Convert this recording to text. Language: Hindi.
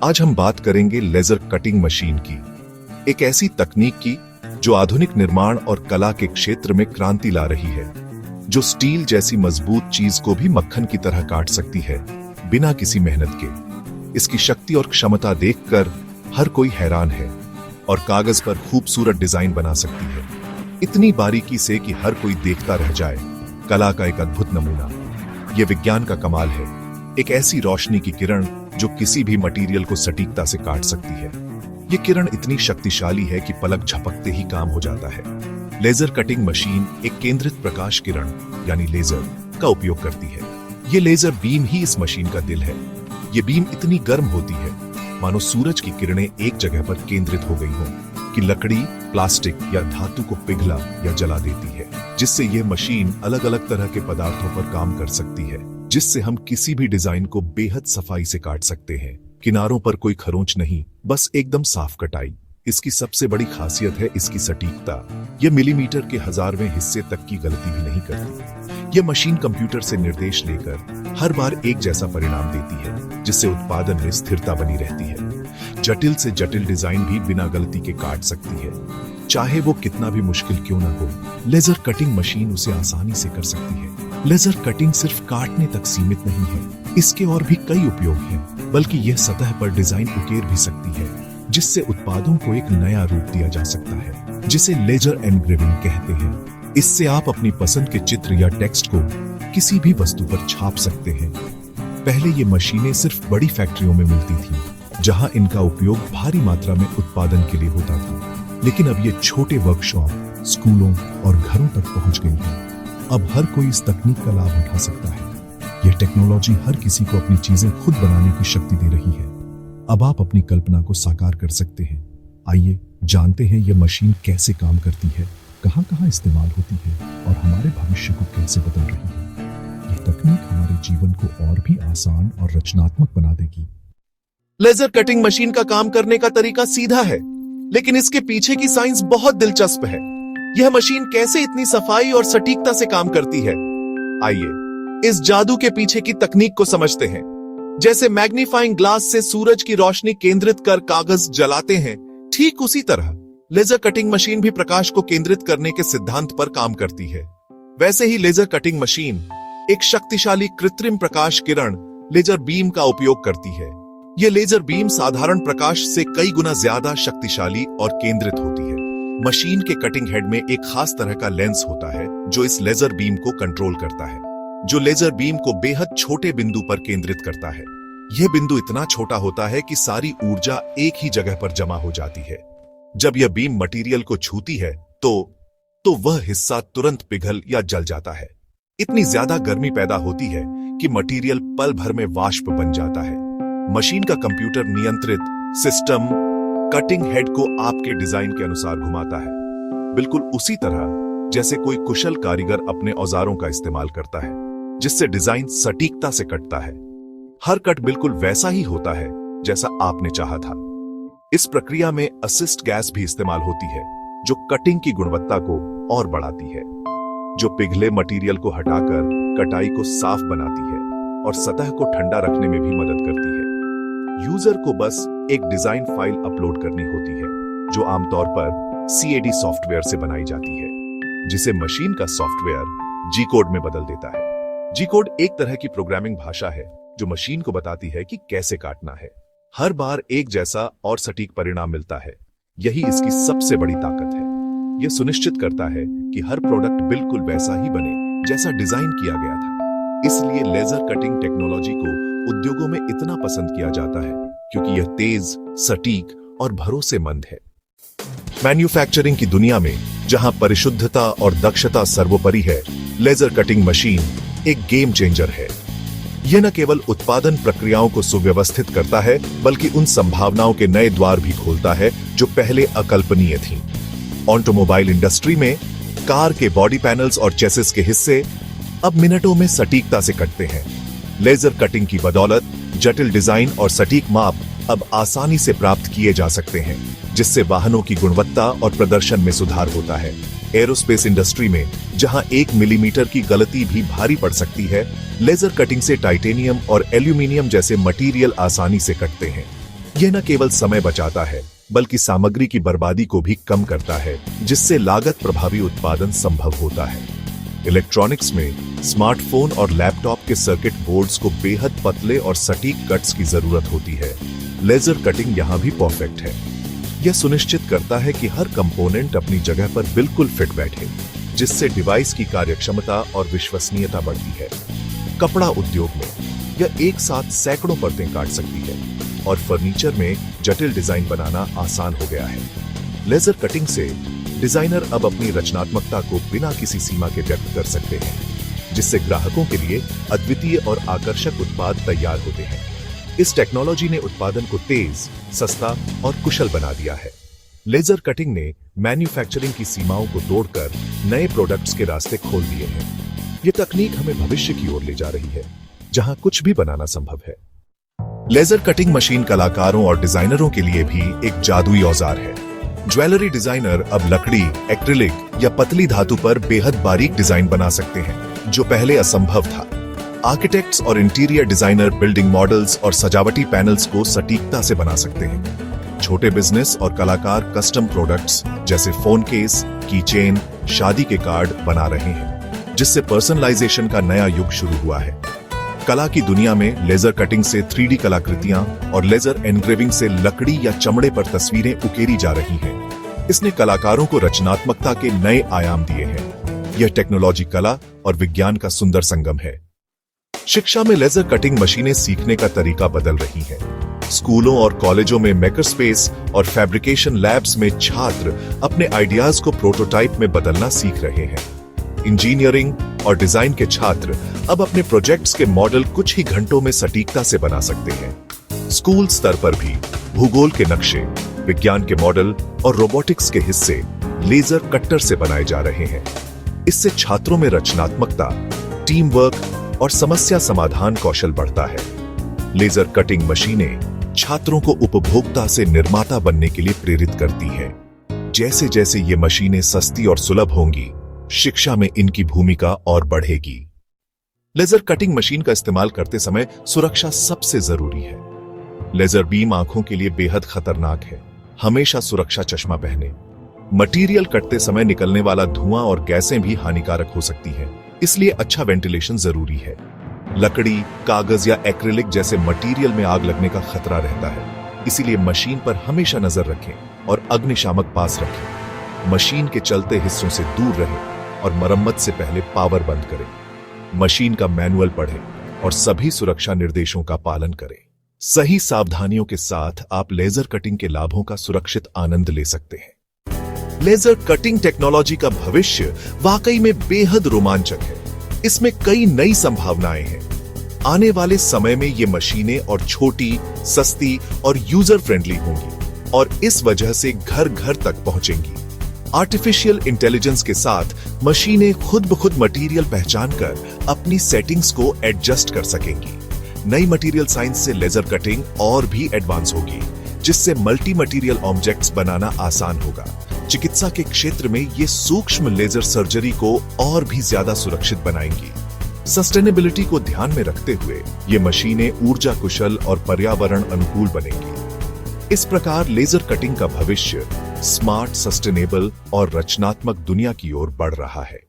आज हम बात करेंगे लेजर कटिंग मशीन की, एक ऐसी तकनीक की जो आधुनिक निर्माण और कला के क्षेत्र में क्रांति ला रही है, जो स्टील जैसी मजबूत चीज को भी मक्खन की तरह काट सकती है बिना किसी मेहनत के। इसकी शक्ति और क्षमता देखकर हर कोई हैरान है और कागज पर खूबसूरत डिजाइन बना सकती है, इतनी बारीकी से कि हर कोई देखता रह जाए। कला का एक अद्भुत नमूना। यह विज्ञान का कमाल है, एक ऐसी रोशनी की किरण जो किसी भी मटेरियल को सटीकता से काट सकती है। यह किरण इतनी शक्तिशाली है कि पलक झपकते ही काम हो जाता है। लेजर कटिंग मशीन एक केंद्रित प्रकाश किरण यानी लेजर का उपयोग करती है। यह लेजर बीम ही इस मशीन का दिल है। यह बीम इतनी गर्म होती है मानो सूरज की किरणें एक जगह पर केंद्रित हो गई हों कि लकड़ी, प्लास्टिक या धातु को पिघला या जला देती है, जिससे यह मशीन अलग अलग तरह के पदार्थों पर काम कर सकती है, जिससे हम किसी भी डिजाइन को बेहद सफाई से काट सकते हैं। किनारों पर कोई खरोंच नहीं, बस एकदम साफ कटाई। इसकी सबसे बड़ी खासियत है इसकी सटीकता। यह मिलीमीटर के हजारवें हिस्से तक की गलती भी नहीं करती। यह मशीन कंप्यूटर से निर्देश लेकर हर बार एक जैसा परिणाम देती है, जिससे उत्पादन में स्थिरता बनी रहती है। जटिल से जटिल डिजाइन भी बिना गलती के काट सकती है, चाहे वो कितना भी मुश्किल क्यों ना हो। लेजर कटिंग मशीन उसे आसानी से कर सकती है। लेजर कटिंग सिर्फ काटने तक सीमित नहीं है, इसके और भी कई उपयोग हैं, बल्कि यह सतह पर डिजाइन उकेर भी सकती है, जिससे उत्पादों को एक नया रूप दिया जा सकता है, जिसे लेजर एनग्रेविंग कहते हैं। इससे आप अपनी पसंद के चित्र या टेक्स्ट को किसी भी वस्तु पर छाप सकते हैं। पहले ये मशीनें सिर्फ बड़ी फैक्ट्रियों में मिलती थीं, जहां इनका उपयोग भारी मात्रा में उत्पादन के लिए होता था, लेकिन अब ये छोटे वर्कशॉप, स्कूलों और घरों तक पहुंच गई है। अब हर कोई इस तकनीक का लाभ उठा सकता है। यह टेक्नोलॉजी हर किसी को अपनी चीजें खुद बनाने की शक्ति दे रही है। अब आप अपनी कल्पना को साकार कर सकते हैं। आइए जानते हैं यह मशीन कैसे काम करती है, कहां-कहां इस्तेमाल होती है और हमारे भविष्य को कैसे बदल रही है। यह तकनीक हमारे जीवन को और भी आसान और रचनात्मक बना देगी। लेजर कटिंग मशीन का काम करने का तरीका सीधा है, लेकिन इसके पीछे की साइंस बहुत दिलचस्प है। यह मशीन कैसे इतनी सफाई और सटीकता से काम करती है, आइए इस जादू के पीछे की तकनीक को समझते हैं। जैसे मैग्नीफाइंग ग्लास से सूरज की रोशनी केंद्रित कर कागज जलाते हैं, ठीक उसी तरह लेजर कटिंग मशीन भी प्रकाश को केंद्रित करने के सिद्धांत पर काम करती है। वैसे ही लेजर कटिंग मशीन एक शक्तिशाली कृत्रिम प्रकाश किरण लेजर बीम का उपयोग करती है। यह लेजर बीम साधारण प्रकाश से कई गुना ज्यादा शक्तिशाली और केंद्रित होती है। मशीन के कटिंग हेड में एक खास तरह का लेंस होता है जो इस लेजर बीम को कंट्रोल करता है, जो लेजर बीम को बेहद छोटे बिंदु पर केंद्रित करता है। यह बिंदु इतना छोटा होता है कि सारी ऊर्जा एक ही जगह पर जमा हो जाती है। जब यह बीम मटेरियल को छूती है तो वह हिस्सा तुरंत पिघल या जल जाता है। इतनी ज्यादा गर्मी पैदा होती है कि मटेरियल पल भर में वाष्प बन जाता है। मशीन का कंप्यूटर नियंत्रित सिस्टम कटिंग हेड को आपके डिजाइन के अनुसार घुमाता है, बिल्कुल उसी तरह जैसे कोई कुशल कारीगर अपने औजारों का इस्तेमाल करता है, जिससे डिजाइन सटीकता से कटता है। हर कट बिल्कुल वैसा ही होता है जैसा आपने चाहा था। इस प्रक्रिया में असिस्ट गैस भी इस्तेमाल होती है, जो कटिंग की गुणवत्ता को और बढ़ाती है, जो पिघले मटेरियल को हटाकर कटाई को साफ बनाती है और सतह को ठंडा रखने में भी मदद करती है। यूजर को बस एक डिजाइन फाइल अपलोड करनी होती है, जो आमतौर पर CAD सॉफ्टवेयर से बनाई जाती है, जिसे मशीन का सॉफ्टवेयर जी कोड में बदल देता है। जी कोड एक तरह की प्रोग्रामिंग भाषा है जो मशीन को बताती है कि कैसे काटना है। हर बार एक जैसा और सटीक परिणाम मिलता है। यही इसकी सबसे बड़ी ताकत है। यह सुनिश्चित करता है कि हर प्रोडक्ट बिल्कुल वैसा ही बने जैसा डिजाइन किया गया था। इसलिए लेजर कटिंग टेक्नोलॉजी को उद्योगों में इतना पसंद किया जाता है, क्योंकि यह तेज, सटीक और भरोसेमंद है। मैन्युफैक्चरिंग की दुनिया में जहां परिशुद्धता और दक्षता सर्वोपरि है, लेजर कटिंग मशीन एक गेम चेंजर है। यह न केवल उत्पादन प्रक्रियाओं को सुव्यवस्थित करता है, बल्कि उन संभावनाओं के नए द्वार भी खोलता है जो पहले अकल्पनीय थीं। ऑटोमोबाइल इंडस्ट्री में कार के बॉडी पैनल्स और चेसिस के हिस्से अब मिनटों में सटीकता से कटते हैं। लेजर कटिंग की बदौलत जटिल डिजाइन और सटीक माप अब आसानी से प्राप्त किए जा सकते हैं, जिससे वाहनों की गुणवत्ता और प्रदर्शन में सुधार होता है। एरोस्पेस इंडस्ट्री में जहां 1 मिलीमीटर की गलती भी भारी पड़ सकती है, लेजर कटिंग से टाइटेनियम और एल्यूमिनियम जैसे मटेरियल आसानी से कटते हैं। यह न केवल समय बचाता है बल्कि सामग्री की बर्बादी को भी कम करता है, जिससे लागत प्रभावी उत्पादन संभव होता है। इलेक्ट्रॉनिक्स में स्मार्टफोन और लैपटॉप के सर्किट बोर्ड्स को बेहद पतले और सटीक कट्स की जरूरत होती है। लेजर कटिंग यहां भी परफेक्ट है। यह सुनिश्चित करता है कि हर कंपोनेंट अपनी जगह पर बिल्कुल फिट बैठे, जिससे डिवाइस की कार्यक्षमता और विश्वसनीयता बढ़ती है। कपड़ा उद्योग में यह एक साथ सैकड़ों परतें काट सकती है और फर्नीचर में जटिल डिजाइन बनाना आसान हो गया है। लेजर कटिंग से डिजाइनर अब अपनी रचनात्मकता को बिना किसी सीमा के व्यक्त कर सकते हैं, जिससे ग्राहकों के लिए अद्वितीय और आकर्षक उत्पाद तैयार होते हैं। इस टेक्नोलॉजी ने उत्पादन को तेज, सस्ता और कुशल बना दिया है। लेजर कटिंग ने मैन्युफैक्चरिंग की सीमाओं को तोड़कर नए प्रोडक्ट्स के रास्ते खोल दिए हैं। यह तकनीक हमें भविष्य की ओर ले जा रही है, जहां कुछ भी बनाना संभव है। लेजर कटिंग मशीन कलाकारों और डिजाइनरों के लिए भी एक जादुई औजार है। ज्वेलरी डिजाइनर अब लकड़ी, एक्रिलिक या पतली धातु पर बेहद बारीक डिजाइन बना सकते हैं, जो पहले असंभव था। आर्किटेक्ट्स और इंटीरियर डिजाइनर बिल्डिंग मॉडल्स और सजावटी पैनल्स को सटीकता से बना सकते हैं। छोटे बिजनेस और कलाकार कस्टम प्रोडक्ट्स जैसे फोन केस, कीचेन, शादी के कार्ड बना रहे हैं, जिससे पर्सनलाइजेशन का नया युग शुरू हुआ है। कला की दुनिया में लेजर कटिंग से 3D कलाकृतियां और लेजर एनग्रेविंग से लकड़ी या चमड़े पर तस्वीरें उकेरी जा रही हैं। इसने कलाकारों को रचनात्मकता के नए आयाम दिए हैं। यह टेक्नोलॉजी, कला और विज्ञान का सुंदर संगम है। शिक्षा में लेजर कटिंग मशीनें सीखने का तरीका बदल रही हैं। स्कूलों और कॉलेजों में मेकर स्पेस और फैब्रिकेशन लैब्स में छात्र अपने आइडियाज को प्रोटोटाइप में बदलना सीख रहे हैं। इंजीनियरिंग और डिजाइन के छात्र अब अपने प्रोजेक्ट्स के मॉडल कुछ ही घंटों में सटीकता से बना सकते हैं। स्कूल स्तर पर भी भूगोल के नक्शे, विज्ञान के मॉडल और रोबोटिक्स के हिस्से लेजर कट्टर से बनाए जा रहे हैं। इससे छात्रों में रचनात्मकता, टीम वर्क और समस्या समाधान कौशल बढ़ता है। लेजर कटिंग मशीनें छात्रों को उपभोक्ता से निर्माता बनने के लिए प्रेरित करती है। जैसे जैसे ये मशीनें सस्ती और सुलभ होंगी, शिक्षा में इनकी भूमिका और बढ़ेगी। लेजर कटिंग मशीन का इस्तेमाल करते समय सुरक्षा सबसे जरूरी है। लेजर बीम आंखों के लिए बेहद खतरनाक है। हमेशा सुरक्षा चश्मा पहने। मटेरियल कटते समय निकलने वाला धुआं और गैसें भी हानिकारक हो सकती हैं, इसलिए अच्छा वेंटिलेशन जरूरी है। लकड़ी, कागज या एक्रिलिक जैसे मटेरियल में आग लगने का खतरा रहता है, इसीलिए मशीन पर हमेशा नजर रखें और अग्निशामक पास रखें। मशीन के चलते हिस्सों से दूर रहें और मरम्मत से पहले पावर बंद करें। मशीन का मैनुअल पढ़ें और सभी सुरक्षा निर्देशों का पालन करें। सही सावधानियों के साथ आप लेजर कटिंग के लाभों का सुरक्षित आनंद ले सकते हैं। लेजर कटिंग टेक्नोलॉजी का भविष्य वाकई में बेहद रोमांचक है। इसमें कई नई संभावनाएं हैं। आने वाले समय में ये मशीनें और छोटी, सस्ती और यूजर फ्रेंडली होंगी और इस वजह से घर घर तक पहुंचेंगी। आर्टिफिशियल इंटेलिजेंस के साथ मशीनें खुद ब खुद मटेरियल पहचान कर अपनी सेटिंग्स को एडजस्ट कर सकेंगी। नई मटेरियल साइंस से लेजर कटिंग और भी एडवांस होगी, जिससे मल्टी मटेरियल ऑब्जेक्ट्स बनाना आसान होगा। चिकित्सा के क्षेत्र में ये सूक्ष्म लेजर सर्जरी को और भी ज्यादा सुरक्षित बनाएंगी। सस्टेनेबिलिटी को ध्यान में रखते हुए ये मशीनें ऊर्जा कुशल और पर्यावरण अनुकूल बनेंगी। इस प्रकार लेजर कटिंग का भविष्य स्मार्ट, सस्टेनेबल और रचनात्मक दुनिया की ओर बढ़ रहा है।